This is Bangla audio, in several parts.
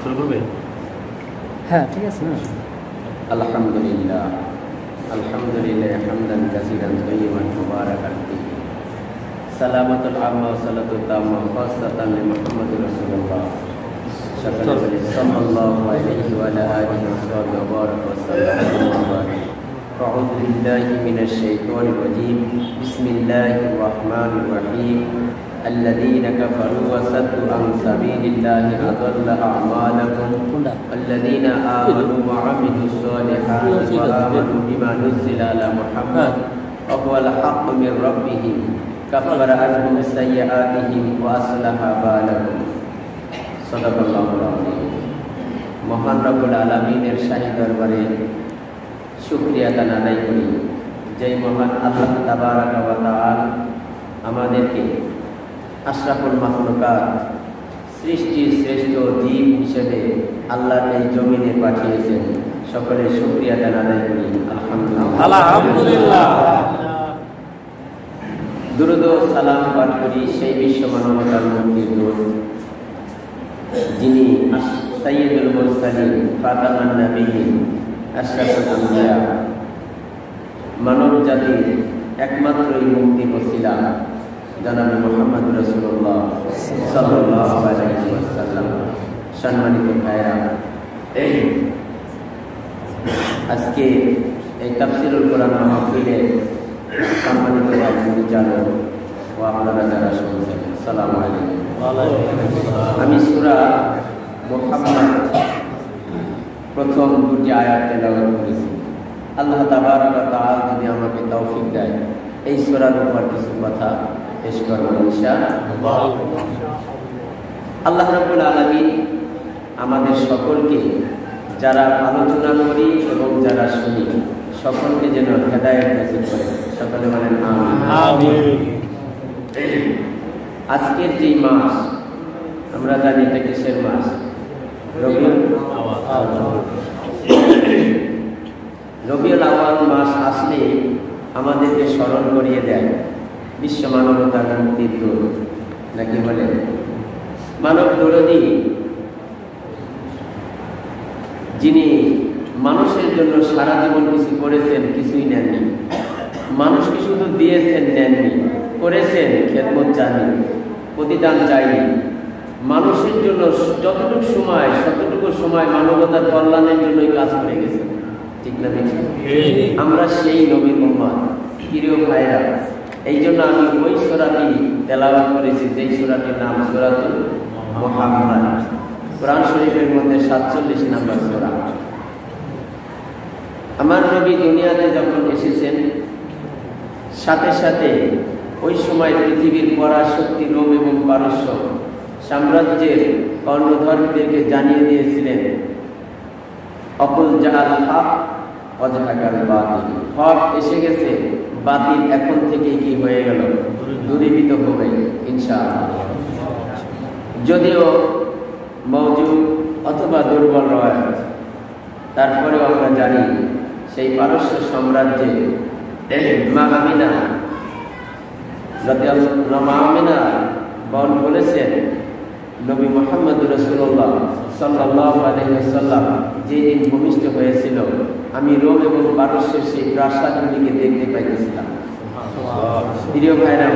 শুরু করবে? হ্যাঁ, ঠিক আছে না? আলহামদুলিল্লাহ আলহামদুলিল্লাহ হামদান কাসীরান তাইয়িবান মুবারাকান ফীহি সালামাতুল আম্মা ওয়া সালাতুত তাম্মা খাসাতান লি মুহাম্মাদির রাসূলুল্লাহ সাল্লাল্লাহু আলাইহি ওয়া আলা আলিহি ওয়া সাহবিহি ওয়া বারাকা ওয়া সাল্লাম। আউযু বিল্লাহি মিনাশ শাইতানির রাজীম। বিসমিল্লাহির রাহমানির রাহিম। الذين كفروا وصدوا عن سبيل الله أضل أعمالهم الذين آمنوا وعملوا الصالحات وآمنوا بما نزل على محمد وهو الحق من ربهم كفر عنهم سيئاتهم وأصلح بالهم صدق الله العظيم। মহান রব্বুল আলামিনের শাহী দরবারে শুকরিয়া আদায় করি, যেই মহান আল্লাহ তাবারাকা ওয়া তাআলা আমাদেরকে আশরাফুল মাখলুকাত সৃষ্টির শ্রেষ্ঠ জীব হিসেবে আল্লাহর এই জমিনে পাঠিয়েছেন। সকলে শুকরিয়া আদায় করি আলহামদুলিল্লাহ। দুরূদ ও সালাম পাঠ করি সেই বিশ্ব মানবতার মুক্তির দূত, যিনি সাইয়্যিদুল মুরসালিন খাতামুন নবিয়্যিন আশরাফুল আম্বিয়া, মানব জাতির একমাত্রই মুক্তি ওসিলা জনাবে মুহাম্মদ রাসূলুল্লাহ সাল্লাল্লাহু আলাইহি ওয়াসাল্লাম। সম্মানিত ভাইরা, আজকে এই তাফসীরুল কোরআন মাহফিলে সম্মানিত পরিচালক ও আপনারা যারা শুনছেন, আসসালামু আলাইকুম। আমি সূরা মুহাম্মদ প্রথম দুটি আয়াত তেলাওয়াত করেছি। আল্লাহ তাবারাকা ওয়া তাআলা যদি আমাকে তৌফিক দেয়, এই সূরার উপর কিছু কথা পেশ করব ইনশাআল্লাহ। আল্লাহ রাব্বুল আলামিন আমাদের সকলকে, যারা আলোচনা করি এবং যারা শুনি, সকলকে যেন হেদায়েত নসিব করে। সকলে বলেন আমিন। আজকের যে মাস, আমরা জানি এটা কিসের মাস? রবিউল আউয়াল মাস আসলে আমাদেরকে স্মরণ করিয়ে দেয় বিশ্ব মানবতার মুক্তির দূত, নাকি বলে মানব দরদী, যিনি মানুষের জন্য সারা জীবন কিছু করেছেন, কিছুই নেননি। মানুষকে শুধু দিয়েছেন, নেননি। করেছেন খেদমত, চাননি, প্রতিদান চাইনি। মানুষের জন্য যতটুকু সময়, ততটুকু সময় মানবতার কল্যাণের জন্যই কাজ করে গেছেন। ঠিক না? আমরা সেই নবীর উম্মত। প্রিয় ভাইরা, এই জন্য আমি ওই সূরাটি তেলাওয়াত করেছি, যেই সূরাটির নাম সূরাতুল মুহাম্মদ। কোরআন শরীফের মধ্যে 47 নম্বর সূরা। আমার নবী দুনিয়াতে যখন এসেছেন, সাথে সাথে ওই সময় পৃথিবীর পরাশক্তি রোম এবং পারস্য সাম্রাজ্যের কর্ণধরদেরকে জানিয়ে দিয়েছিলেন, অকুল জাহাল হক অজহাকাল বাতিল। হক এসে গেছে, বাতিল এখন থেকে কি হয়ে গেল? দূরীভূত হবে ইনশাআল্লাহ। যদিও মওজুদ অথবা দুর্বল রওয়ায়াত, তারপরেও আমরা জানি সেই পারস্য সাম্রাজ্যে মা আমিনা বলেছেন, নবী মুহাম্মদ রাসূলুল্লাহ সাল্লাল্লাহু আলাইহি ওয়াসাল্লাম যেদিন ভূমিষ্ঠ হয়েছিল, আমি রোম এবং পারস্যের সেই প্রাসাদগুলিকে দেখতে পাইতেছিলাম। প্রিয় ভাইরা,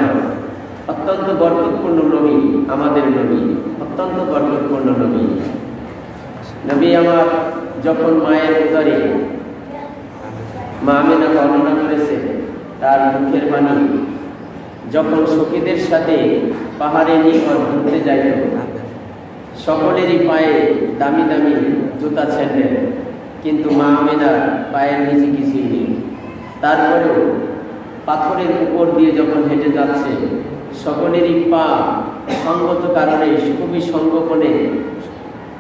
অত্যন্ত বরকতপূর্ণ নবী আমাদের নবী, অত্যন্ত বরকতপূর্ণ নবী। নবী আমার যখন মায়ের উদরে মা আমিনা বর্ণনা করেছে তার মুখের বাণী, যখন সখীদের সাথে পাহাড়ে নিকট ঘুরতে যাইত, সকলেরই পায়ে দামি দামি জুতা ছেড়ে, কিন্তু মা আমিনার পায়ের নিচে কিছুই নেই। তারপরেও পাথরের উপর দিয়ে যখন হেঁটে যাচ্ছে, সকলেরই পা সঙ্গত কারণে খুবই সংগোপনে,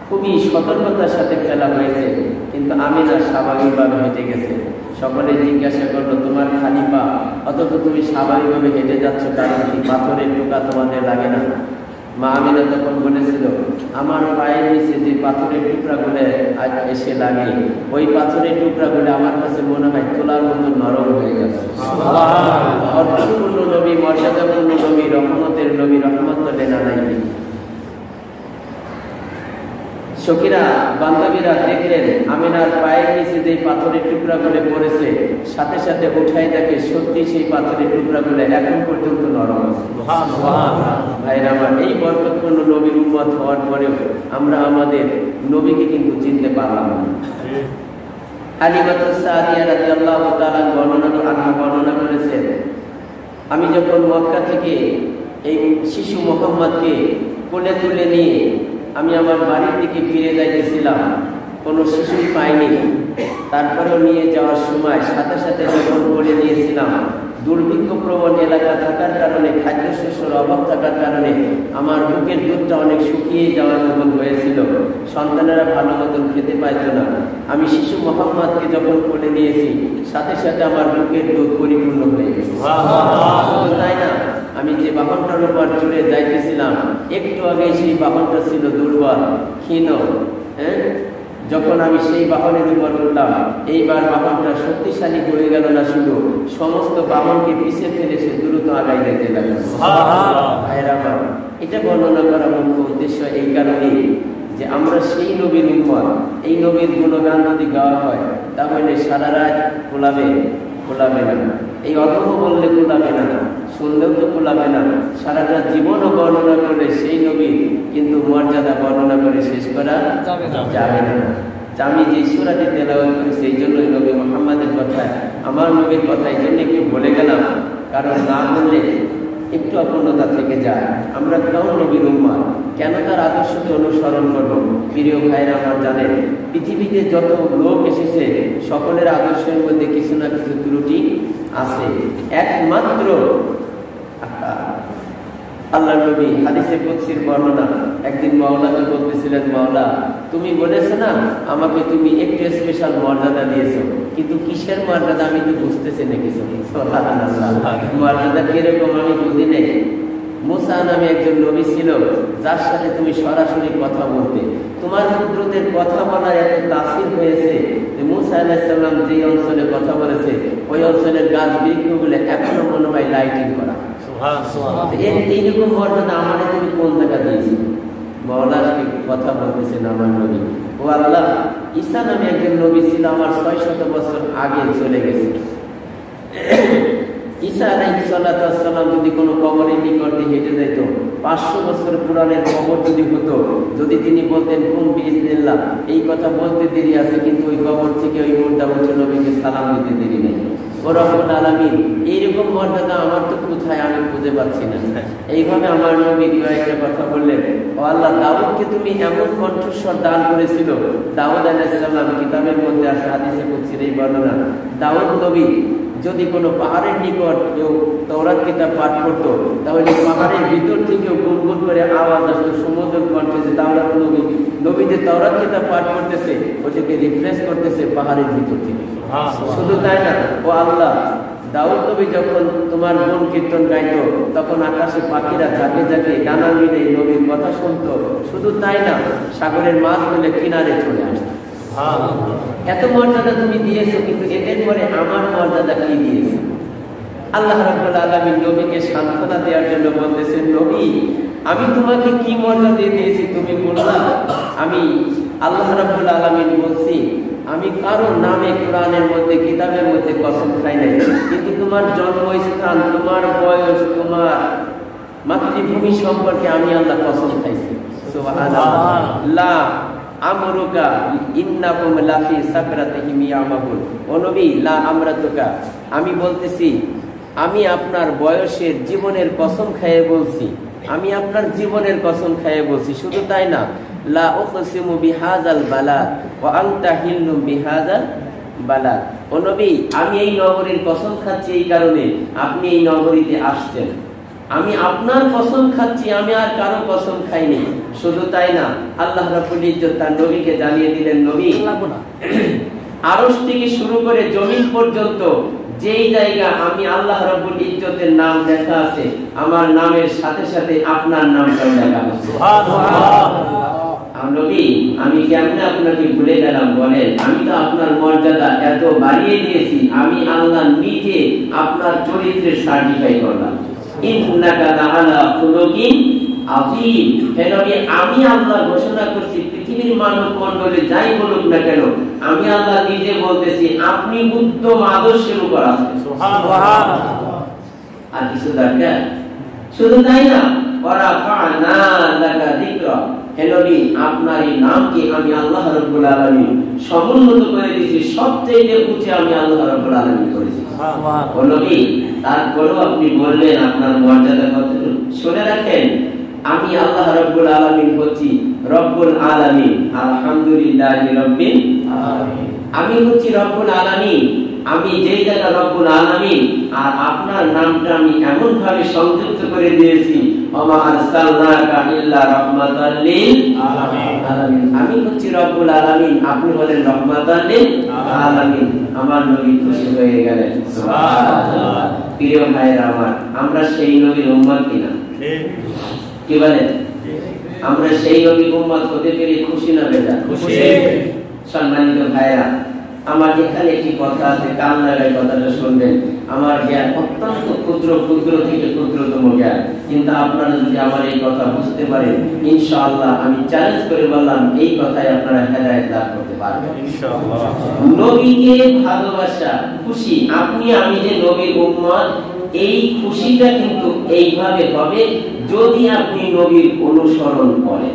খুবই সতর্কতার সাথে ফেলা হয়েছে, কিন্তু আমিনা স্বাভাবিকভাবে হেঁটে গেছে। সকলে জিজ্ঞাসা করলো, তোমার খালি পা, অথচ তুমি স্বাভাবিকভাবে হেঁটে যাচ্ছ, কারণ কি পাথরের টোকা তোমাদের লাগে না? মা আমিনা তখন বলেছিল, আমার পায়ের নিচে যে পাথরের টুকরাগুলো এসে লাগে, ওই পাথরের টুকরাগুলো আমার কাছে মনে হয় তোলার মতো নরম হয়ে গেছে। অর্থপূর্ণ নবী, মর্যাদাপূর্ণ নবী, সখীরা বান্ধবীরা দেখলেন আমিনার পায়ের নিচে যে পাথরের টুকরাগুলো পড়েছে, সাথে সাথে উঠাই দেখে সত্যি সেই পাথরের টুকরাগুলো এখন পর্যন্ত নরম আছে। ভাইরা আমার, এই বরকতপূর্ণ নবীর উম্মত হওয়ার পরেও আমরা আমাদের নবীকে কিন্তু চিনতে পারলাম না। হালিমাতুস সাদিয়া রাদিয়াল্লাহু তাআলা বর্ণনা করেছেন, আমি যখন মক্কা থেকে এই শিশু মুহাম্মদকে কোলে তুলে নিয়ে আমি আমার বাড়ির দিকে ফিরে যাইতেছিলাম, কোনো শিশুই পাইনি। তারপরেও নিয়ে যাওয়ার সময় সাথে সাথে যখন বলে দিয়েছিলাম, দুর্ভিক্ষ প্রবণ এলাকা থাকার কারণে, খাদ্যশস্যের অভাব থাকার কারণে আমার বুকের দুধটা অনেক শুকিয়ে যাওয়ার মতন হয়েছিল, সন্তানেরা ভালো মতন খেতে পাইত না। আমি শিশু মোহাম্মদকে যখন কোলে নিয়েছি, সাথে সাথে আমার বুকের দুধ পরিপূর্ণ হয়ে গেছে। তাই না, আমি যে বাহনটার উপর চড়ে যাইতেছিলাম, একটু আগে সেই বাহনটা ছিল দুর্বল, ক্ষীণ। যখন আমি সেই বাহনের উপর উঠলাম, এইবার বাহনটা শক্তিশালী হয়ে গেল না, শুধু সমস্ত বাহনকে পিছিয়ে ফেলে সে দ্রুত আগাই যেতে লাগলো। এটা বর্ণনা করার মুখ্য উদ্দেশ্য এই কারণেই যে আমরা সেই নবীর উম্মত, এই নবীর গুণগান যদি গাওয়া হয় তাহলে সারা রাত কোলাবে না, এই অধম বললে কোলাবে না, শুনলেও তো কোলাবে না, সারাটা জীবনও বর্ণনা করে সেই নবীর কিন্তু মর্যাদা বর্ণনা করে শেষ করা যাবে না। আমি যে সূরাটি তেলাওয়াত করেছি এই জন্যই নবী মুহাম্মদের কথা, আমার নবীর কথা এই জন্য একটু বলে গেলাম, কারণ না বললে একটু অপূর্ণতা থেকে যায়। আমরা কেউ নবীর উম্মত, কেন তার আদর্শকে অনুসরণ করবো? প্রিয় ভাইরা আমার জানেন, পৃথিবীতে যত লোক এসেছে সকলের আদর্শের মধ্যে কিছু না কিছু ত্রুটি আছে। একমাত্র আল্লাহ নবী হাদিসে কুদসির বর্ণনা, একদিন মাওলাকে বলতেছিলেন, মাওলা তুমি বলেছো না আমাকে তুমি একটু স্পেশাল মর্যাদা দিয়েছো, কিন্তু কিসের মর্যাদা আমি তো বুঝতেছি না কিছু। মর্যাদা কিরকম আমি বুঝি নেই। মুসা নামে একজন নবী ছিল, যার সাথে তুমি সরাসরি কথা বলতে, তোমার কুদরতের কথা বলার এত তাসির হয়েছে যে মুসা আলাইহিস সালাম যে অঞ্চলে কথা বলেছে ওই অঞ্চলের গাছ বৃক্ষগুলো এখনো মনে হয় লাইটিং করা। এইরকম মর্যাদা আমাদের তুমি কোন জায়গা দিয়েছি? মাওলার কথা বলতেছেন আমার নবী, ও আল্লাহ, ঈসা নামে একজন নবী ছিল, আমার 600 বছর আগে চলে গেছে। ঈসা আলাইহিস সালাম যদি কোনো কবরের নিকট দিয়ে হেঁটে যেত, 500 বছর পুরানের কবর যদি হতো, যদি তিনি বলতেন কুম বিইজনিল্লাহ, এই কথা বলতে দেরি আছে, কিন্তু ওই কবর থেকে ওই মুর্দা উঠে নবীকে সালাম দিতে দেরি নেই। ও রব্বুল আলামিন, এইরকম মর্যাদা আমার তো কোথায়, আমি খুঁজে পাচ্ছি না। এইভাবে আমার নবী কয়েকটা কথা বললেন, ও আল্লাহ, দাউদকে তুমি এমন কণ্ঠস্বর দান করেছিল। দাউদ আলাইহিস সালাম কিতাবের মধ্যে আছে, হাদিসে কুদসির এই বর্ণনা, দাউদ নবী যদি কোনো পাহাড়ের নিকট কেউ তাওরাত কিতাব পাঠ করতো, তাহলে পাহাড়ের ভিতর থেকেও গুনগুন করে আওয়াজ আসতো, সমুদ্রের কণ্ঠে যে দাউদ নবী যে তাওরাত কিতাব পাঠ করতেছে, ওটাকে রিফ্রেশ করতেছে পাহাড়ের ভিতর থেকে। শুধু তাই না, ও আল্লাহ, দাউদ নবী যখন তোমার গুণ কীর্তন গাইতো, তখন আকাশে পাখিরা ঝাঁকে ঝাঁকে ডানা মিলে নবীর কথা শুনতো। শুধু তাই না, সাগরের মাছগুলো কিনারে চলে আসতো। এত মর্যাদা তুমি দিয়েছো, কিন্তু এদের পরে আমার মর্যাদা কি দিয়েছে? আল্লাহ রাব্বুল আলামিন নবীকে সান্ত্বনা দেওয়ার জন্য বলতেছেন, নবী, আমি তোমাকে কি মর্যাদা দিয়েছি তুমি বললা? আমি আল্লাহ রাব্বুল আলামিন বলছি, আমি কারো নামে কোরআনের মধ্যে কিতাবের মধ্যে কসম খাই নাই, কিন্তু তোমার জন্মস্থান, তোমার বয়স, তোমার মাতৃভূমি সম্পর্কে আমি আল্লাহ কসম খাইছি। সুবহানাল্লাহ। আমরুকা ইন্নাকুম লাফি সাকরাতিহিম ইয়ামাহুন, ও নবী, লা আমরাতুকা, আমি বলতেছি, আমি আপনার বয়সের, জীবনের কসম খেয়ে বলছি, আমি আপনার জীবনের কসম খেয়ে বলছি। শুধু তাই না, লা উকসিমু বিহাযাল বালাদ ওয়া আনতা হিল্লুম বিহাযাল বালাদ, ও নবী, আমি এই নগরীর কসম খাচ্ছি এই কারণে আপনি এই নগরীতে আসছেন। আমি আপনার কসম খাচ্ছি, আমি আর কারো কসম খাইনি। শুধু তাই না, আল্লাহ রাব্বুল ইজ্জত তার নবীকে জানিয়ে দিলেন, নবী, আরশ থেকে শুরু করে জমিন পর্যন্ত যেই জায়গা আমি আল্লাহ রাব্বুল ইজ্জতের নাম লেখা আছে, আমার নামের সাথে সাথে আপনার নামটাও লেখা আছে। সুবহানাল্লাহ। নবী, আমি কেমনে আপনাকে ভুলে গেলাম বলেন? আমি তো আপনার মর্যাদা এত বাড়িয়ে দিয়েছি, আমি আল্লাহ নিজে আপনার চরিত্রের সার্টিফাই করলাম। ইন্নাকা লাআলা খুলুকিন আযীম, হে নবী, আমি আল্লাহ ঘোষণা করছি, পৃথিবীর মানব মণ্ডলী যাই বলুক না কেন, আমি আল্লাহ নিজে বলতেছি আপনি উত্তম আদর্শের উপর আছেন। সুবহানাল্লাহ। আর কিছু দরকার? শুধু তাই না, ওয়ারাফা'না লাকা যিকরা, হে নবী আপনার এই নামকে আমি আল্লাহ রাব্বুল আলামিন সমুন্নত করে দিয়েছি, সবচেয়ে উঁচু আমি আল্লাহ রাব্বুল আলামিন করেছি। সুবহানাল্লাহ। ও নবী, তারপরেও আপনি বললেন আপনার মর্যাদা কতটুকু। শুনে রাখেন, আমি আল্লাহ রাব্বুল আলামিন হচ্ছি রব্বুল আলামিন, আলহামদুলিল্লাহি রাব্বিল আলামিন। আমি হচ্ছি রব্বুল আলামিন, আমি যেই জায়গা রব্বুল আলামিন, আর আপনার নামটা আমি এমন ভাবে সংযুক্ত করে দিয়েছি, ওমা আরসালনাকা ইল্লা রাহমাতাল লিল আলামিন। আমি হচ্ছি রব্বুল আলামিন, আপনি হলেন রাহমাতাল লিল আলামিন। আমার নবী খুশি হয়ে গেলেন। সুবহানাল্লাহ। প্রিয় ভাইরা আমার, আমরা সেই নবীর উম্মত কিনা? কি বলেন? আমরা সেই নবীর উম্মত হতে পেরে খুশি না বেজার? খুশি। সম্মানিত ভাইরা আমার, এখানে একটি কথা আছে, কান লাগাই কথাটা শুনবেন। আমার জ্ঞান অত্যন্ত ক্ষুদ্র থেকে ক্ষুদ্রতম জ্ঞান, কিন্তু আপনারা যদি আমার এই কথা বুঝতে পারেন, ইনশাআল্লাহ আমি চ্যালেঞ্জ করে বললাম এই কথায় আপনারা হেদায়েত লাভ করতে পারবেন ইনশাআল্লাহ। নবীকে ভালোবাসা, খুশি, আপনি আমি যে নবীর উম্মত, এই খুশিটা কিন্তু এইভাবে হবে যদি আপনি নবীর অনুসরণ করেন।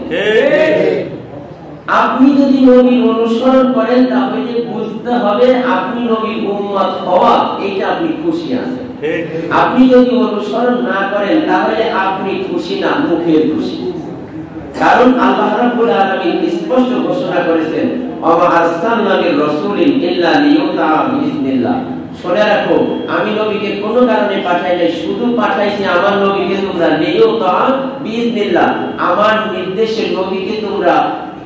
আপনি যদি নবীর অনুসরণ করেন তাহলে বুঝতে হবে আপনি নবীর উম্মত হওয়া, এটা আপনি খুশি আছেন। আপনি যদি অনুসরণ না করেন তাহলে আপনি খুশি না, মুখের খুশি। কারণ আল্লাহ রাব্বুল আলামিন স্পষ্ট ঘোষণা করেছেন, ওয়া আরসালনা মির রাসূলিন ইল্লা লিইউতা বিইজনিল্লাহ। শুনে রাখো, আমি নবীকে কোনো কারণে পাঠাই নাই, শুধু পাঠাইছি আমার নবীকে তোমরা লিইউতা বিইজনিল্লাহ, আমার নির্দেশে নবীকে তোমরা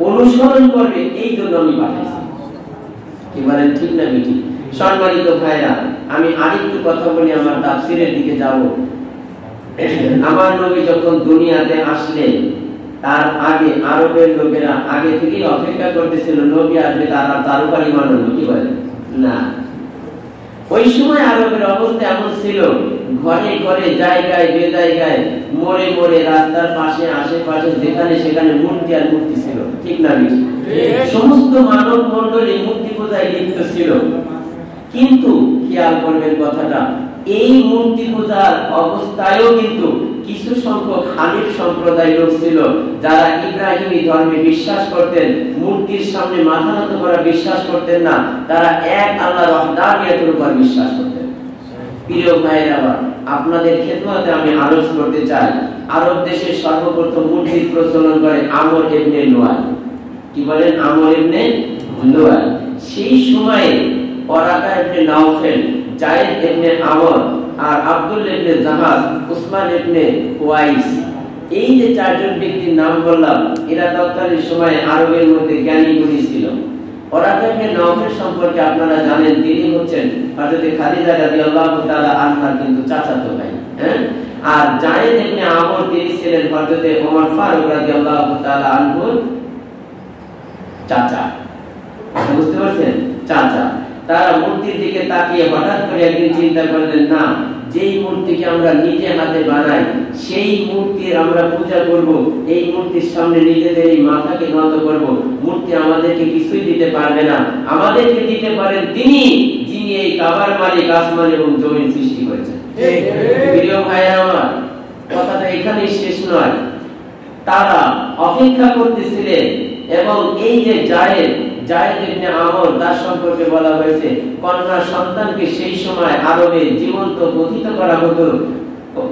অনুসরণ করবে, এই জন্য আমি পাঠাইছি। কি বলেন, ঠিক না বেঠিক? সম্মানিত ভাইরা, আমি আরেকটু কথা বলি, আমার তাফসীরের দিকে যাব। আমার নবী যখন দুনিয়াতে আসলেন, তার আগে আরবের লোকেরা আগে থেকেই অপেক্ষা করতেছিল নবী আসবে, তার উপর ঈমান আনবে। কি বলেন না? ওই সময় আরবের অবস্থা এমন ছিল, ঘরে ঘরে, জায়গায় বেজায়গায়, মোড়ে মোড়ে, রাস্তার পাশে, আশেপাশে, যেখানে সেখানে মূর্তি আর মূর্তি ছিল। ঠিক না বেঠিক? সমস্ত মানব মণ্ডলী মূর্তি পূজায় লিপ্ত ছিল। কিন্তু খেয়াল করবেন কথাটা, এই মূর্তি পূজার অবস্থায়ও কিন্তু কিছু সংখ্যক হানিফ সম্প্রদায় লোক ছিল, যারা ইব্রাহিমী ধর্মে বিশ্বাস করতেন, মূর্তির সামনে মাথা নত করা বিশ্বাস করতেন না, তারা এক আল্লাহর ওয়াহদানিয়তের উপর বিশ্বাস করতেন। প্রিয় ভাইরা আমার, আপনাদের খেদমতে আমি আরজ করতে চাই, আরব দেশে সর্বপ্রথম মূর্তির প্রচলন করে আমর ইবনে লুয়াই। কি বলেন? আমর ইবনে লুয়াই। সেই সময়ে ওরাকা ইবনে নাওফেল, জায়েদ ইবনে আমর, আর আব্দুল ইবনে জাহাজ, উসমান ইবনে ওয়াইস, এই যে চারজন ব্যক্তির নাম বললাম, এরা তৎকালীন সময়ে আরবের মধ্যে জ্ঞানী গুণী ছিল। ওরাকা ইবনে নাওফেল সম্পর্কে আপনারা জানেন, তিনি হচ্ছেন হযরত খাদিজা রাদিয়াল্লাহু তাআলা আনহার কিন্তু চাচাতো ভাই। আর জায়েদ ইবনে আমর, তিনি ছিলেন হযরত ওমর ফারুক রাদিয়াল্লাহু তাআলা আনহুর চাচা। বুঝতে পারছেন? চাচা। তারা মূর্তির দিকে তাকিয়ে হঠাৎ করে একদিন চিন্তা করলেন, না, যেই মূর্তিকে আমরা নিজে হাতে বানাই, সেই মূর্তির আমরা পূজা করব, এই মূর্তির সামনে নিজেদের এই মাথাকে নত করব, মূর্তি আমাদেরকে কিছুই দিতে পারবে না, আমাদেরকে দিতে পারেন তিনি, যিনি এই কাবার মালিক, আসমান এবং জমিন সৃষ্টি করেছেন। প্রিয় ভাইরা আমার, কথাটা এখানেই শেষ নয়। তারা অপেক্ষা করতেছিলেন, এবং এই যে জায়েদ ইবনে আমর, তার সম্পর্কে বলা হয়েছে কন্যা সন্তানকে সেই সময় আরবে জীবন্ত কথিত করা হতো।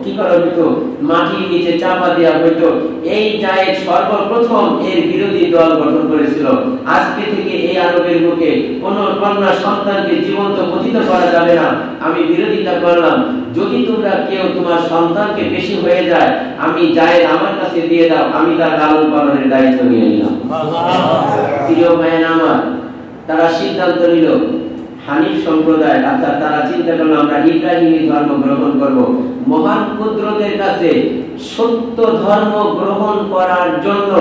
কি করা হতো? মাটির নিচে চাপা দেওয়া হতো। এই জায়েদ সর্বপ্রথম এর বিরোধী দল গঠন করেছিল। আজকে থেকে এই আরবের বুকে কোন কন্যা সন্তানকে জীবন্ত কথিত করা যাবে না। আমি বিরোধিতা করলাম, যদি তোমরা কেউ তোমার সন্তানকে বেশি হয়ে যায়, আমি জায়েদ আমার কাছে দিয়ে দাও, আমি তার লালন পালনের দায়িত্ব নিয়ে নিলাম। প্রিয় ভাইয়েরা আমার, তারা সিদ্ধান্ত নিল, হানিফ সম্প্রদায়, অর্থাৎ তারা চিন্তা করলো আমরা ইব্রাহিমী ধর্ম গ্রহণ করব। মহান কুদরতের কাছে সত্য ধর্ম গ্রহণ করার জন্য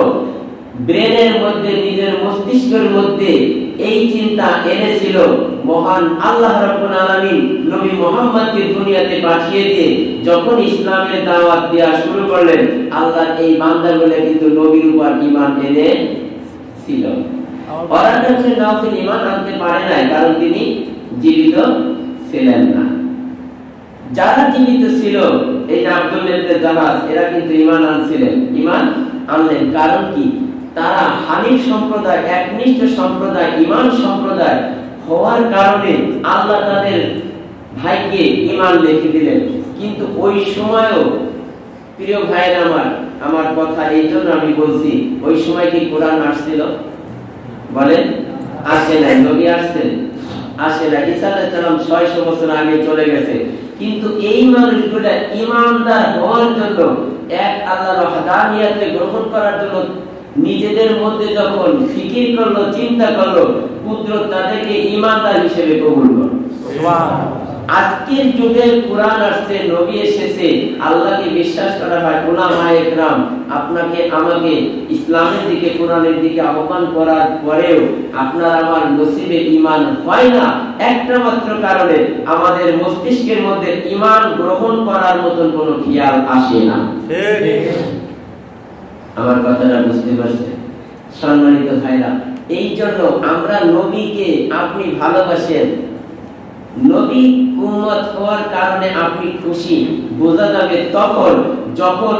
ব্রেনের মধ্যে, নিজের মস্তিষ্কের মধ্যে এই চিন্তা এনেছিল। মহান আল্লাহ রাব্বুল আলামিন নবী মুহাম্মদকে দুনিয়াতে পাঠিয়ে দিয়ে যখন ইসলামের দাওয়াত দেওয়া শুরু করলেন, আল্লাহর এই বান্দাগুলো কিন্তু নবীর উপর ঈমান এনেছিল। ছিল। ওরা হচ্ছে নওফল ঈমান আনতে পারে নাই, কারণ তিনি জীবিত ছিলেন না। যারা জীবিত ছিল, এই আব্দুল্লাহ ইবনে জাহাজ, এরা কিন্তু ঈমান আনছিলেন, ঈমান আনলেন। কারণ কি? তারা হানিফ সম্প্রদায়, একনিষ্ঠ সম্প্রদায়, ঈমান সম্প্রদায় হওয়ার কারণে আল্লাহ তাদের ভাইকে ঈমান লিখে দিলেন। কিন্তু ওই সময়ও প্রিয় ভাইরা আমার কথা এই জন্য আমি বলছি, ওই সময় কি কোরআন আসছিল? বলেন, আসে নাই। নবী আসছেন? আসে না। ঈসা আলাইহিস সালাম 600 বছর আগে চলে গেছে। কিন্তু এই মানুষগুলা ঈমানদার হওয়ার জন্য, এক আল্লাহর ওয়াহদানিয়তকে গ্রহণ করার জন্য নিজেদের মধ্যে যখন ফিকির করলো, চিন্তা করলো, কুদরত তাদেরকে ঈমানদার হিসেবে কবুল করলো। আজকের যুগের কোরআন আসছে, নবী এসেছে, আল্লাহকে বিশ্বাস করা হয়, উলামায়ে কেরাম আপনাকে আমাকে ইসলামের দিকে, কোরআনের দিকে আহ্বান করার পরেও আপনার আমার নসিবে ঈমান হয় না, একটা মাত্র কারণে, আমাদের মস্তিষ্কের মধ্যে ঈমান গ্রহণ করার মতন কোনো খেয়াল আসে না। আমার কথাটা বুঝতে পারছেন? সম্মানিত ভাইরা, এই জন্য আমরা নবীকে আপনি ভালোবাসেন, নবী উম্মত হওয়ার কারণে আপনি খুশি, বোঝা যাবে তখন যখন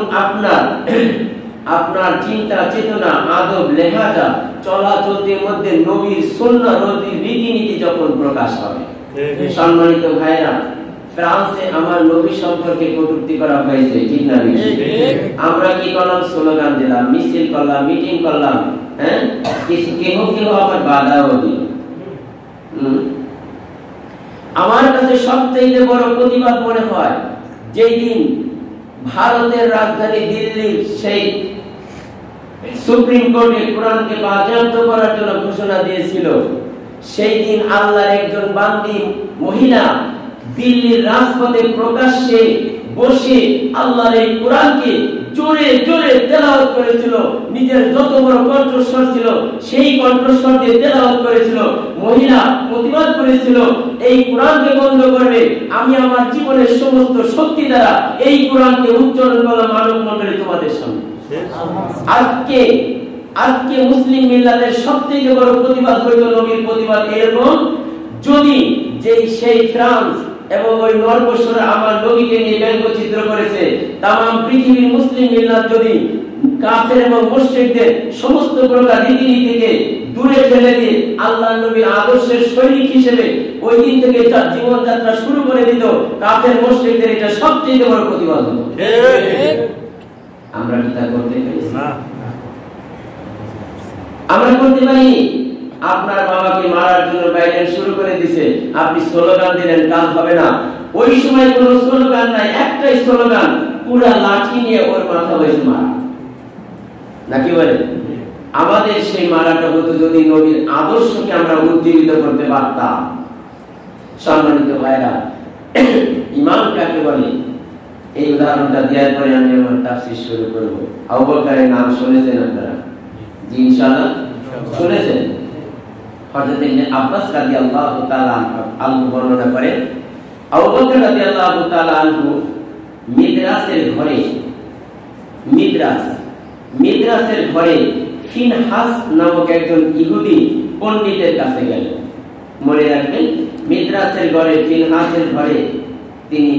আপনার চিন্তা চেতনা, আদব, লেহাজা, চলাচলের মধ্যে নবীর সুন্নাহ, নবীর রীতিনীতি যখন প্রকাশ হবে। সম্মানিত ভাইরা, ফ্রান্সে আমার নবী সম্পর্কে কটূক্তি করা হয়েছে, ঠিক না? আমরা কি করলাম? স্লোগান দিলাম, মিছিল করলাম, মিটিং করলাম, হ্যাঁ, কিছু কেহ আবার বাধাও দিল। আমার কাছে সবচেয়ে বড় প্রতিবাদ মনে হয় যেই দিন ভারতের রাজধানী দিল্লির সেই সুপ্রিম কোর্টে কোরআনকে বাজেয়াপ্ত করার জন্য ঘোষণা দিয়েছিল, সেই দিন আল্লাহর একজন বান্দি মহিলা দিল্লির রাজপথে প্রকাশ্যে বসে আল্লাহর এই কোরআনকে জোরে জোরে তেলাওয়াত করেছিল। নিজের যত বড় কণ্ঠস্বর ছিল সেই কণ্ঠস্বর দিয়ে তেলাওয়াত করেছিল। মহিলা প্রতিবাদ করেছিল, এই কোরআনকে বন্ধ করবে, আমি আমার জীবনের সমস্ত শক্তি দ্বারা এই কোরআনকে উচ্চারণ করলাম মানব মণ্ডলী তোমাদের সামনে। আজকে মুসলিম মিল্লাতের সবথেকে বড় প্রতিবাদ হইল নবীর প্রতিবাদ। এরকম যদি সেই ফ্রান্স এবং ওই নরবসরা আমার নবীকে নিয়ে ব্যঙ্গচিত্র করেছে, তামাম পৃথিবীর মুসলিম মিল্লাত যদি কাফের এবং মুশরিকদের সমস্ত প্রকার রীতিনীতিকে দূরে ফেলে দিয়ে আল্লাহর নবীর আদর্শের সৈনিক হিসেবে ওই দিন থেকে তার জীবনযাত্রা শুরু করে দিত, কাফের মুশরিকদের এটা সবচেয়ে বড় প্রতিবাদ হতো। আমরা কি তা করতে পেরেছি? আমরা করতে পারিনি। আপনার বাবাকে মারার জন্য বাইডেন শুরু করে দিয়েছে, আপনি স্লোগান দিলেন কাজ হবে না। ওই সময় কোনো স্লোগান নাই, একটাই স্লোগান, পুরা লাঠি নিয়ে ওর মাথা হয়েছে মারা, নাকি বলে? আমাদের সেই মারাটা হতো যদি নবীর আদর্শকে আমরা উজ্জীবিত করতে পারতাম। সম্মানিত ভাইরা, ঈমান কাকে বলে এই উদাহরণটা দেওয়ার পরে আমি আমার তাফসীর শুরু করব। আবু বকরের নাম শুনেছেন আপনারা? জি ইনশাআল্লাহ শুনেছেন। হযরত ইবনে আব্বাস রাদিয়াল্লাহু তাআলা আনহু বর্ণনা করেন, আবু বকর রাদিয়াল্লাহু তাআলা আনহু মিদ্রাসের ঘরে ফিনহাস নামক একজন ইহুদি পণ্ডিতের কাছে গেলেন। মনে রাখবেন, মিদ্রাসের ঘরে ফিনহাসের ঘরে তিনি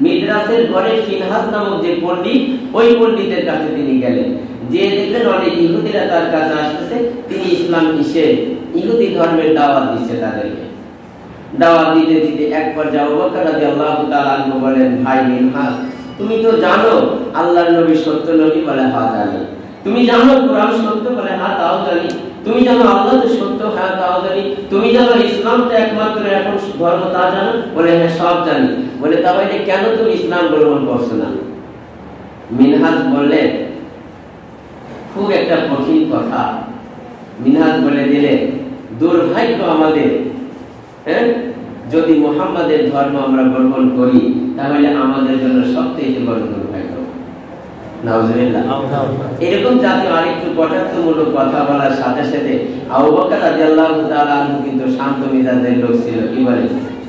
মিদ্রাসের ঘরে ফিনহাস নামক যে পণ্ডিত, ওই পণ্ডিতের কাছে তিনি গেলেন। যে দেখলেন অনেক ইহুদিরা তার কাছে আসতেছে, তিনি ইসলাম ইহুদি ধর্মের দাওয়াত দিচ্ছে তাদেরকে। দাওয়াত দিতে দিতে এক পর্যায়ে আবু বকর রাদিয়াল্লাহু তাআলা আনহু বলেন, ভাই মিনহাস, তুমি তো জানো আল্লাহর নবী সত্য নবী? বলে হ্যাঁ জানি। তুমি জানো কোরআন সত্য? বলে হ্যাঁ তাও জানি। তুমি জানো আল্লাহ তো সত্য? হ্যাঁ তাও জানি। তুমি জানো ইসলাম তো একমাত্র এখন ধর্ম? তা জানো? বলে হ্যাঁ সব জানি। বলে তাহলে কেন তুমি ইসলাম গ্রহণ করছো না? মিনহাস বললেন, খুব একটা কঠিন কথা। মিনহাস বলে দিলে, দুর্ভাগ্য আমাদের, যদি মুহাম্মাদের ধর্ম আমরা গ্রহণ করি তাহলে আমাদের জন্য সবচেয়ে বড় দুর্ভাগ্য। নাউজুবিল্লাহ। এরকম জাতীয় আরেকটু কটাক্ষমূলক কথা বলার সাথে সাথে আবু বকর রাদিয়াল্লাহু তাআলা আনহু কিন্তু শান্ত মেজাজের লোক ছিল। কি বলে?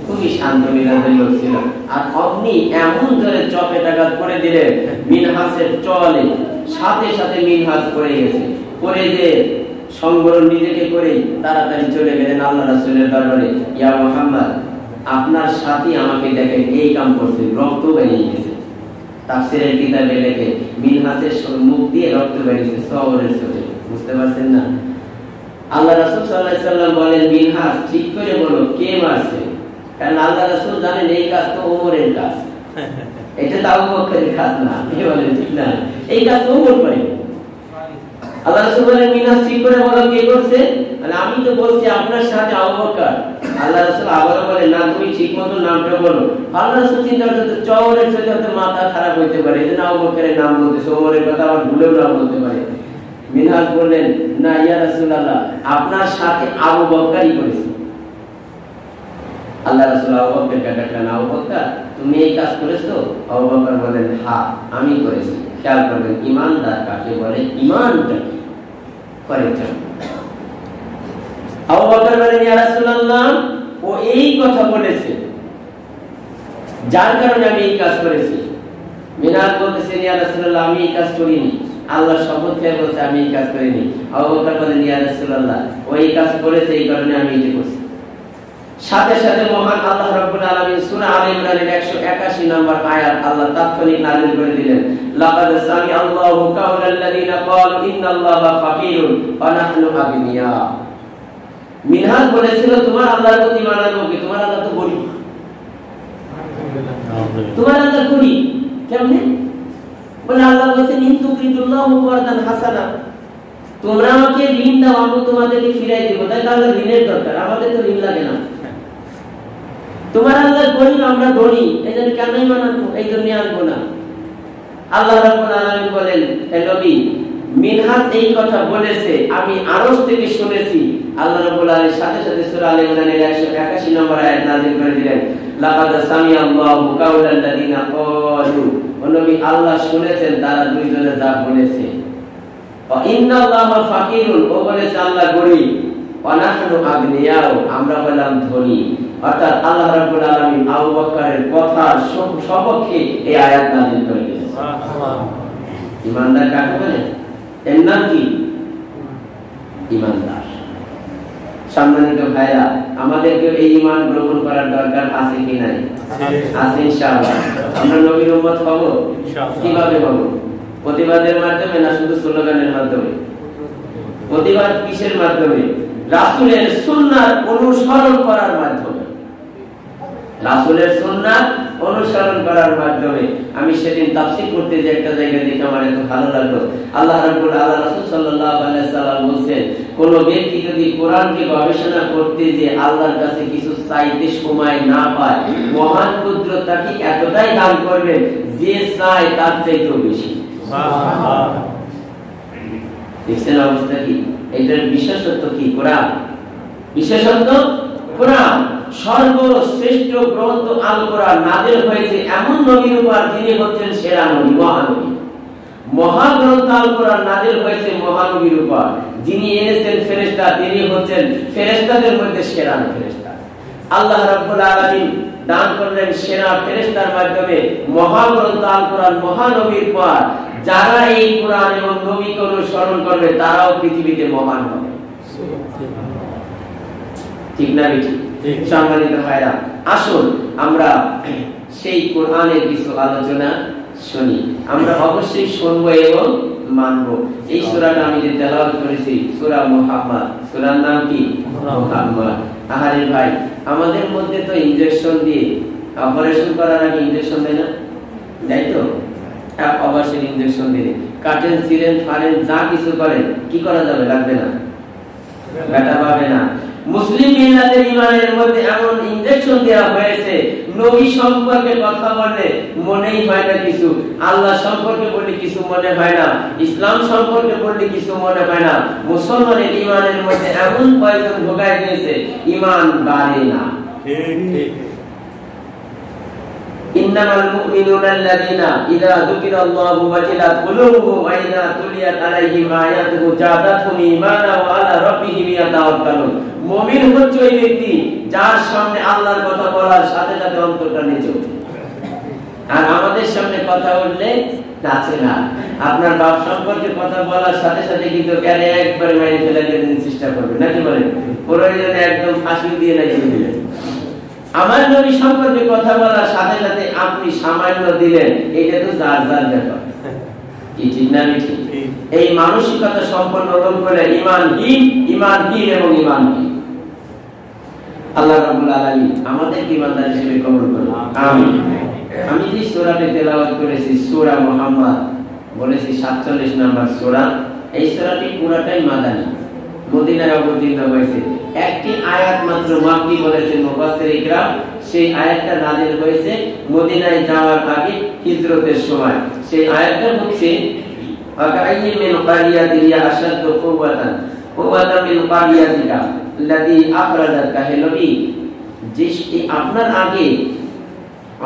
খুবই শান্ত মেজাজের লোক ছিল। আর অগ্নি এমন ধরে চপে টাকাত করে দিলেন, মিনহাসের চলে সাথে সাথে মিনহাস পড়ে গেছে। পড়ে যে সংবরণ নিজেকে করে তাড়াতাড়ি চলে গেলেন আল্লাহ রাসূলের দরবারে। ইয়া মুহাম্মদ, আপনার সাথী আমাকে দেখে এই কাম করছে, রক্ত বেরিয়ে গেছে। তাফসীরের কিতাবে লেখে মিনহাসের মুখ দিয়ে রক্ত বেরিয়েছে সওরের চোটে। বুঝতে পারছেন না? আল্লাহ রাসূল সাল্লাল্লাহু আলাইহি সাল্লাম বলেন, মিনহাস ঠিক করে বলো কে মারছে, কারণ আল্লাহ রাসূল জানেন এই কাজ তো ওমরের কাজ, এটা তো আবু বকরের কাজ না। কি বলেন, ঠিক না? এই কাজ তো ওমর করে। আল্লাহ রাসূল বলেন, মিনহাস ঠিক করে বলো কে করছে, মানে আমি তো বলছি আপনার সাথে আবু বকর। আল্লাহ রাসূল আবার বলেন, না তুমি ঠিকমতো নামটা বলো। আল্লাহ রাসূল চিন্তা করতে চওরের সাথে হয়তো মাথা খারাপ হইতে পারে, এজন্য আবু বকরের নাম বলতেছে, ওমরের কথা আবার ভুলেও না বলতে পারে। মিনহাস বললেন, না ইয়া রাসূলুল্লাহ, আপনার সাথে আবু বকরই করেছে। আল্লাহ রাসূল আবু বকরকে ডাকলেন, আবু বকর তুমি এই কাজ করেছো? আবু বকর বলেন, হ্যাঁ আমি করেছি। খেয়াল করবেন ঈমানদার কাকে বলে, ঈমানটা কি করে। আবু বকর বলেন, ইয়া রাসূলুল্লাহ ও এই কথা বলেছে যার কারণে আমি এই কাজ করেছি। মিনহাস বলতেছেন, ইয়া রাসূলুল্লাহ আমি এই কাজ করিনি, আল্লাহ শপথ খেয়ে বলছে আমি এই কাজ করিনি। আবু বকর বলেন, ইয়া রাসূলুল্লাহ ও এই কাজ করেছে এই কারণে আমি এটা করছি। সাথে সাথে মহান আল্লাহ রাব্বুল আলামিন সূরা আলে ইমরানের 181 নম্বর আয়াত আল্লাহ তাৎক্ষণিক নাযিল করে দিলেন, লাকাদ সামিআল্লাহু কাওলাল্লাযিনা ক্বালু ইন্নাল্লাহা ফাকিরুন ওয়া নাহনু আগনিয়া। মিনহাস বলেছিল তোমার আল্লাহর প্রতি ঈমান আনবো কি, তোমার আল্লাহ তো গরীব, তোমার আল্লাহ গরীব কেমনে? বলে আল্লাহ বলেছেন, ইন তুকরিদুল্লাহু ওয়ারদান হাসানা, তোমরা আমাকে ঋণ দাও আমি তোমাদেরকে ফিরাই দেব। তাই তাহলে ঋণের দরকার, আমাদের তো ঋণ লাগে না। তোমার আল্লাহ গরীব, আমরা ধনী, এজন্য কেন ঈমান আনবো, এই জন্য আনবো না। আল্লাহ রাব্বুল আলামিন বলেন, হে নবী মিনহাস এই কথা বলেছে আমি আরশ থেকে শুনেছি। আল্লাহ রাব্বুল আলামিন সাথে সাথে সূরা আলে ইমরানের 181 নম্বর আয়াত নাযিল করে দিলেন, লাকাদ সামিআল্লাহু কাওলাল্লাযিনা ক্বালু, ও নবী আল্লাহ শুনেছেন তারা দুইজনে যা বলেছে। ওয়া ইন্নাল্লাহা ফাকিরুন, ও বলেছে আল্লাহ গরীব, ওয়া নাহনু আগনিয়াও, আমরা হলাম ধনী। অর্থাৎ আল্লাহ রাব্বুল আলামিন আবু বকরের কথা সপক্ষে এই আয়াত নাযিল করে দিয়েছেন। সুবহানাল্লাহ। ঈমানদার কাকে বলে? এর নাম কি? ঈমানদার। সম্মানিত ভাইরা, আমাদেরকে এই ঈমান গ্রহণ করার দরকার আছে কি নাই? আছে ইনশাআল্লাহ। আমরা নবীর উম্মত হব ইনশাআল্লাহ। কিভাবে হব? প্রতিবাদের মাধ্যমে না শুধু স্লোগানের মাধ্যমে? প্রতিবাদ কিসের মাধ্যমে? রাসূলের সুন্নাহ অনুসরণ করার মাধ্যমে। রাসূলের সুন্নাহ অনুসরণ করার মাধ্যমে। আমি সেদিন তাফসীর করতে যে একটা জায়গা দেখে আমার এত ভালো লাগলো। আল্লাহ রাসূল সাল্লাল্লাহু আলাইহি সাল্লাম বলেন, কোন ব্যক্তি যদি কোরআনকে গবেষণা করতে যে আল্লাহর কাছে কিছু চাইতে সময় না পায়, মহান কুদরত তাকে এতটাই দান করবেন যে চায় তার চাইতেও বেশি। সুবহানাল্লাহ। দেখছেন অবস্থা কি? এটার বিশেষত্ব কি? কোরআন। বিশেষত্ব কোরআন। সর্বশ্রেষ্ঠ গ্রন্থ আল কোরআন নাযিল হয়েছে এমন নবীর উপর যিনি হচ্ছেন সেরা নবী, মহানবী। মহাগ্রন্থ আল কোরআন নাযিল হয়েছে মহানবীর উপর যিনি এনেছেন ফেরেশতা, তিনি হচ্ছেন ফেরেশতাদের মধ্যে সেরা ফেরেশতা। আল্লাহ রাব্বুল আলামিন দান করলেন সেরা ফেরেশতার মাধ্যমে মহাগ্রন্থ আল কোরআন মহানবীর পর যারা এই কোরআন এবং নবীকে অনুসরণ করবে তারাও পৃথিবীতে মহান হবে। ঠিক না বেঠিক? সম্মানিত ভাইরা, আসুন আমরা সেই কোরআনের কিছু আলোচনা শুনি। আমরা অবশ্যই শুনবো এবং মানবো। এই সূরাটা আমি যে তেলাওয়াত করেছি সূরা মুহাম্মদ, সূরার নাম কি? মুহাম্মদ। আহারে ভাই, আমাদের মধ্যে তো ইনজেকশন দিয়ে অপারেশন করার আগে ইনজেকশন দেয় না? দেয় তো? অবশ্যই ইনজেকশন দিলে কাটেন, সিরেন, ফারেন, যা কিছু করেন, কি করা যাবে? লাগবে না, ব্যথা পাবে না। মুসলিম মিল্লাতের ঈমানের মধ্যে এমন ইনজেকশন দেওয়া হয়েছে, নবী সম্পর্কে কথা বললে মনেই হয় না কিছু, আল্লাহ সম্পর্কে বললে কিছু মনে হয় না, ইসলাম সম্পর্কে বললে কিছু মনে হয় না। মুসলমানের ঈমানের মধ্যে এমন পয়জন ঢোকায় দিয়েছে, ঈমান বাড়ে না। ঠিক ঠিক। ইন্নামাল মুমিনুনা আল্লাযীনা ইযা যুকিরাল্লাহু ওয়াজিলাত কুলুবুহুম ওয়া ইযা তুলিয়াত আলাইহিম আয়াতুহু যাদাতহুম ঈমানা ওয়া আলা রাব্বিহিম ইয়াতাওয়াক্কালুন। মুমিন হচ্ছে ওই ব্যক্তি যার সামনে আল্লাহর কথা বলার সাথে সাথে অন্তরটা নেচে ওঠে। আর আমাদের সামনে কথা উঠলে নাচে না। আপনার বাপ সম্পর্কে কথা বলার সাথে সাথে কিন্তু ক্যারে একবার মেরে ফেলে দিতে চেষ্টা করবে, নাকি বলেন? প্রয়োজনে একদম ফাঁসি দিয়ে লাগিয়ে দিলেন। আমার নবী সম্পর্কে কথা বলার সাথে সাথে আপনি সামান্য দিলেন, এটা তো যার যার ব্যাপার, কি ঠিক না? এই মানসিকতা সম্পন্ন লোক হলে ঈমানহীন এবং ঈমানহীন। আল্লাহ রাব্বুল আলামিন আমাদেরকে ঈমানদার হিসেবে কবুল করুন, আমিন। আমি যে সূরাটি তেলাওয়াত করেছি সূরা মুহাম্মদ, বলেছি 47 নম্বর সূরা। এই সূরাটি পুরোটাই মাদানী, মদিনায় অবতীর্ণ হয়েছে। একটি আয়াত মাত্র মাক্কি বলেছেন মুফাসসির ইকরাম, সেই আয়াতটা নাযিল হয়েছে মদিনায় যাওয়ার আগে হিজরতের সময়। সেই আয়াতটা হচ্ছে আকাইয়িন মিন কারিয়াতিন ইয়া আশাদ্দু কুওয়াতান মিন কারিয়াতিকা আল্লাতী আখরাজাতকা। হে নবী, যে আপনার আগে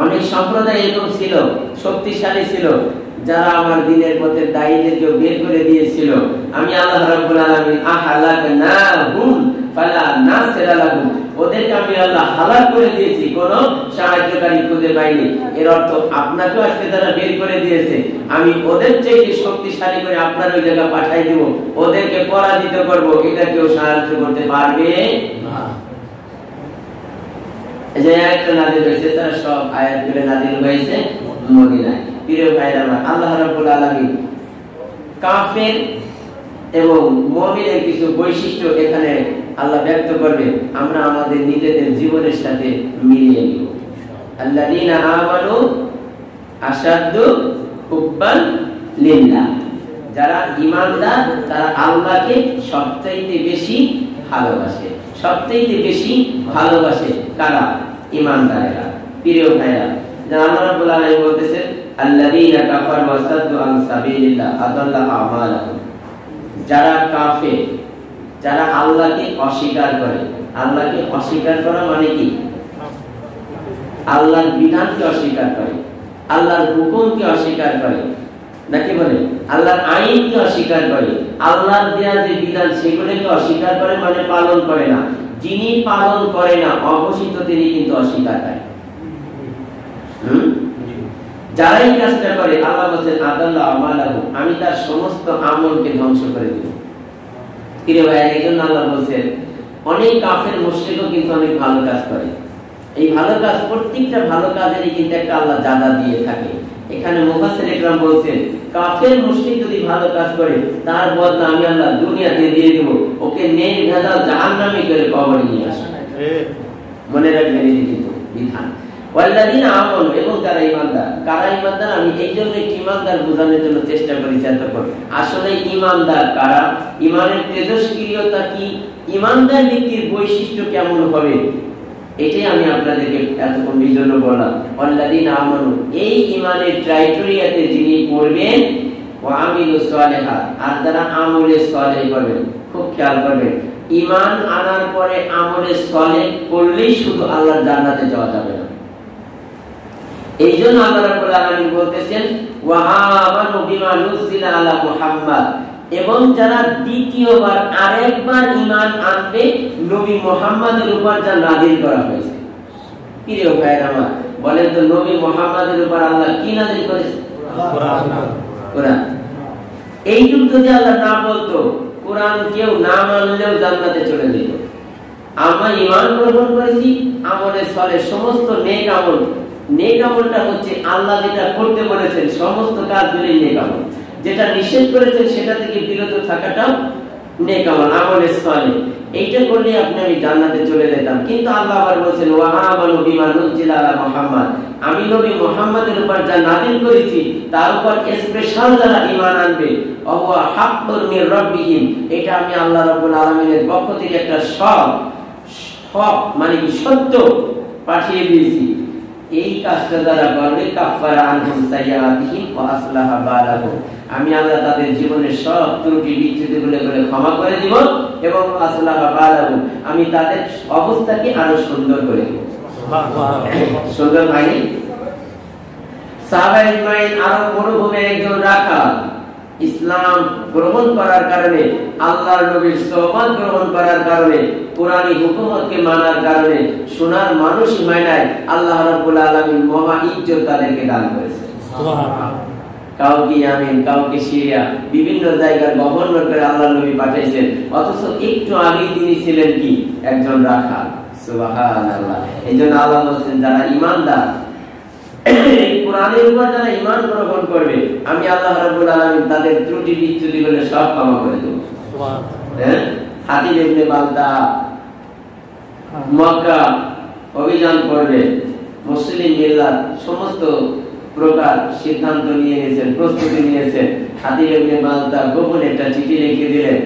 অনেক সম্প্রদায় এরকম ছিল, শক্তিশালী ছিল, যারা আমার দ্বীনের পথে দায়ীদেরকে বের করে দিয়েছিল। আমি আল্লাহ রাব্বুল আলামিন আহলাকনাহুম ফালা নাসিরা লাহুম, ওদেরকে আমি আল্লাহ হালাক করে দিয়েছি, কোনো সাহায্যকারী খুঁজে পাইনি। এর অর্থ আপনাকেও আজকে তারা বের করে দিয়েছে, আমি ওদের চাইতে শক্তিশালী করে আপনার ওই জায়গা পাঠাই দেব, ওদেরকে পরাজিত করব, এটা কেউ সাহায্য করতে পারবে না। এই যে আয়াতটা নাযিল হয়েছে, তার সব আয়াতগুলো নাযিল হয়েছে মদিনায়। প্রিয় ভাইরা আমার, আল্লাহ রাব্বুল আলামিন কাফের এবং মুমিনের কিছু বৈশিষ্ট্য এখানে আল্লাহ ব্যক্ত করবে, আমরা আমাদের নিজেদের জীবনের সাথে মিলিয়ে নিব। আল্লাযীনা আমানু আশাদ্দু হুব্বান লিল্লাহ, যারা ঈমানদার তারা আল্লাহকে সবচাইতে বেশি ভালোবাসে। সবচাইতে বেশি ভালোবাসে কারা? ঈমানদারেরা। প্রিয় ভাইরা, আল্লাহ রাব্বুল আলামিন বলতেছেন আল্লাযীনা কাফারু ওয়া সাদ্দু আন সাবিলিল্লাহ আদাল্লা আমালাহুম, যারা কাফের, যারা আল্লাহকে অস্বীকার করে। আল্লাহকে অস্বীকার করা মানে কি? আল্লাহর বিধানকে অস্বীকার করে, আল্লাহর হুকুমকে অস্বীকার করে, নাকি বলে আল্লাহর আইনকে অস্বীকার করে, আল্লাহর দেয়া যে বিধান সেগুলোকে অস্বীকার করে, মানে পালন করে না। যিনি পালন করে না অঘোষিত তিনি কিন্তু অস্বীকার করে। যারা এই কাজটা করে আল্লাহ বলেন আদাল্লা আমালাহু, আমি তার সমস্ত আমলকে ধ্বংস করে দেব। প্রিয় ভাই, এই জন্য আল্লাহ বলেন অনেক কাফের মুশরিকও কিন্তু অনেক ভালো কাজ করে। এই ভালো কাজ, প্রত্যেকটা ভালো কাজেরই কিন্তু একটা আল্লাহ জাযা দিয়ে থাকে। এখানে মুফাসসির ইকরাম বলেন কাফের মুশরিক যদি ভালো কাজ করে তার বদলা আমি আল্লাহ দুনিয়াতে দিয়ে দেব, ওকে নির্ভেজাল জাহান্নামে করে কবরে নিয়ে আসবে। মনে রাখবেন, এই কিন্তু বিধান। ওয়াল্লাযীনা আমানু, এবং যারা ঈমানদার। কারা ঈমানদার? আমি এই জন্য ঈমানদার বোঝানোর জন্য চেষ্টা করি এতক্ষণ। আসলে ঈমানদার কারা, ঈমানের তেজস্ক্রিয়তা কি, ঈমানদার ব্যক্তির বৈশিষ্ট্য কেমন হবে, এটাই আমি আপনাদেরকে এতক্ষণ এই জন্য বললাম। ওয়াল্লাযীনা আমানু, এই ঈমানের ক্রাইটেরিয়াতে যিনি পড়বেন, ওয়া আমিলুস সালিহাত, আর যারা আমলে সালেহ করবেন। খুব খেয়াল করবেন, ঈমান আনার পরে আমলে সালেহ করলেই শুধু আল্লাহর জান্নাতে যাওয়া যাবে না। এই জন্য আল্লাহ রাব্বুল আলামিন বলতেছেন ওয়া আমানু বিমা নুজিলা আলা মুহাম্মদ, এবং যারা দ্বিতীয়বার আরেকবার ঈমান আনবে নবী মুহাম্মাদের উপর যা নাযিল করা হয়েছে। প্রিয় ভাইরা আমার, বলেন তো নবী মুহাম্মাদের উপর আল্লাহ কি নাযিল করেছে? কোরআন। এইটুকু যদি আল্লাহ না বলতো, কোরআন কেউ না মানলেও জান্নাতে চলে যেত। আমরা ঈমান গ্রহণ করেছি, আমলে সালেহ, সমস্ত নেক আমল। নেক আমলটা হচ্ছে আল্লাহ যেটা করতে বলেছেন সমস্ত কাজগুলোই নেক আমল, যেটা নিষেধ করেছেন সেটা থেকে বিরত থাকাটাও নেক আমল, আমলে সালেহ। এইটা করলে আপনি আমি জান্নাতে চলে যেতাম। কিন্তু আল্লাহ আবার বলেছেন ওয়া আমানু বিমা নুজিলা আলা মুহাম্মদ, আমি নবী মুহাম্মাদের উপর যা নাযিল করেছি তার উপর স্পেশাল যারা ঈমান আনবে, ওয়া হাক্কুন মির রাব্বিহিম, এটা আমি আল্লাহ রাব্বুল আলামিনের পক্ষ থেকে একটা হক মানে কি সত্য পাঠিয়ে দিয়েছি। এই কাজটা যারা করবে কাফারা আনহুম সাইয়্যাতিহিম ওয়া আসলাহা বালাহুম, আমি আল্লাহ তাদের জীবনের সব ত্রুটি বিচ্যুতিগুলো ক্ষমা করে দিব, এবং আসলাহা বালাহুম, আমি তাদের অবস্থাকে আরো সুন্দর করে দেব। সুবহানাল্লাহ। সুন্দর মানে সাহাবায়ে ইজমাইন আরব মরুভূমির একজন রাখাল, ইসলাম গ্রহণ করার কারণে, আল্লাহর নবীর সুহবত গ্রহণ করার কারণে, কোরআনী হুকুমতকে মানার কারণে সোনার মানুষই মানায় আল্লাহ রাব্বুল আলামিন মহা ইজ্জত তাদেরকে দান করেছে। সুবহানাল্লাহ। কাউকে ইয়ামেন, কাউকে সিরিয়া, বিভিন্ন জায়গার গভর্নর করে আল্লাহর নবী পাঠাইছেন, অথচ একটু আগে তিনি ছিলেন কি একজন রাখাল। সুবহানাল্লাহ। এইজন্য আল্লাহ বলেন যারা ঈমানদার, কোরআনের উপর যারা ঈমান গ্রহণ করবে, আমি আল্লাহ রাব্বুল আলামিন তাদের ত্রুটি বিচ্যুতি গুলো সব ক্ষমা করে দেব। সুবহানাল্লাহ। হাতিব ইবনে বালতা মক্কা অভিযান করবে, মুসলিম মিল্লাত সমস্ত প্রকার সিদ্ধান্ত নিয়ে নিয়েছেন, প্রস্তুতি নিয়েছেন। হাতিব ইবনে বালতা গোপনে একটা চিঠি লিখে দিলেন,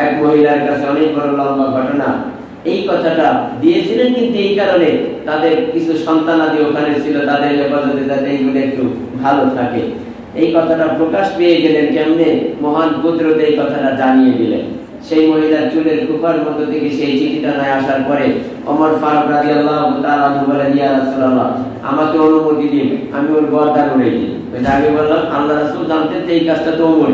এক মহিলার কাছে, অনেক বড় লম্বা ঘটনা। এই কথাটা দিয়েছিলেন কিন্তু এই কারণে তাদের কিছু সন্তানাদি ওখানে ছিল, তাদের হেফাজতে যাতে এইগুলো একটু ভালো থাকে। এই কথাটা প্রকাশ পেয়ে গেলেন কেমনে, মহান কুদরতে এই কথাটা জানিয়ে দিলেন। সেই মহিলার চুলের কুফার মধ্য থেকে সেই চিঠিটা নয় আসার পরে ওমর ফারুক রাদিয়াল্লাহু তাআলা বলেন, ইয়া রাসূলুল্লাহ, আমাকে অনুমতি দিন, আমি ওর গর্দান উড়িয়ে দিই। আমি বললাম, আল্লাহ রাসূল জানতেন যে এই কাজটা তো ওমর।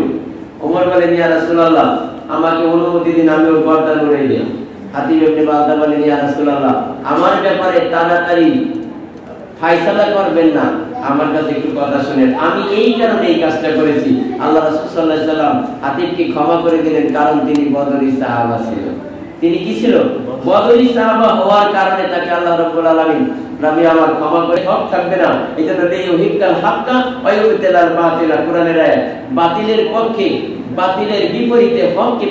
ওমর বলেন, ইয়া রাসূলুল্লাহ, আমাকে অনুমতি দিন, আমি ওর গর্দান উড়িয়ে দিই। হাতিব ইবনে বালতা বলেন, ইয়া রাসূলুল্লাহ, আমার ব্যাপারে তাড়াতাড়ি ফায়সালা করবেন না, আমার কাছে একটু কথা শুনেন। আমি এই কারণে এই কাজটা করেছি। আল্লাহ রাসূল সাল্লাল্লাহু আলাইহি সাল্লাম হাতিবকে ক্ষমা করে দিলেন, কারণ তিনি বদরি সাহাবা ছিলেন। তিনি কি ছিল? বদরি সাহাবা হওয়ার কারণে তাকে আল্লাহ রাব্বুল আলামিন নবী আমার ক্ষমা করে, হক থাকবে না। এজন্য দেই হিক্কাল হাক্কা ওয়া ইউতিলাল বাতিলা, কোরআনের আয়াত। বাতিলের পক্ষে, বাতিলের বিপরীতে হককে